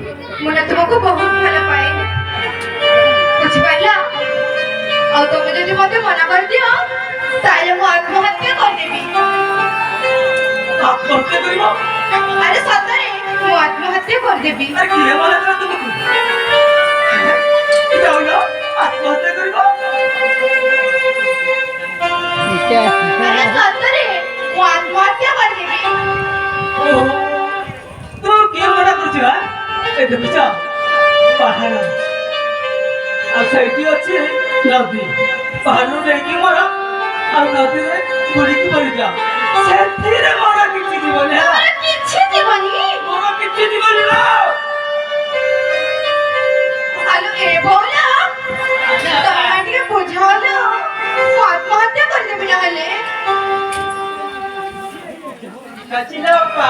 मुझे तुमको बहुत भल पाए बुझिपार और तुम जब मत मना कर दियो ताले मु आत्महत्या कर देबी। आत्महत्या करियो? अरे सतरे मु आत्महत्या कर देबी। अरे किए बोला था तुमको? जाओ ना आत्महत्या करियो? अरे सतरे मु आत्महत्या कर देबी। ओ तू किए बोला करछ हा? ए देखछ पहाड़ आ सैठी अछि नदी पहाड़ रे की मोरा आ नदी रे बुड़ी की मरि जा सेथिरे मोरा किछि जीवन है मोर किछि जीवनी मोरा किछि जीवन ना आलो ए बोला तमा ଟିକେ बुझालो मु आत्महत्या कर देबी ना हले कचिला पा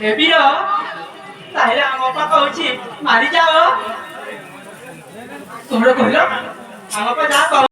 हेबियो ताहेले हम अपा कहूची मारी जाओ तोमरे कहलो हम अपा जा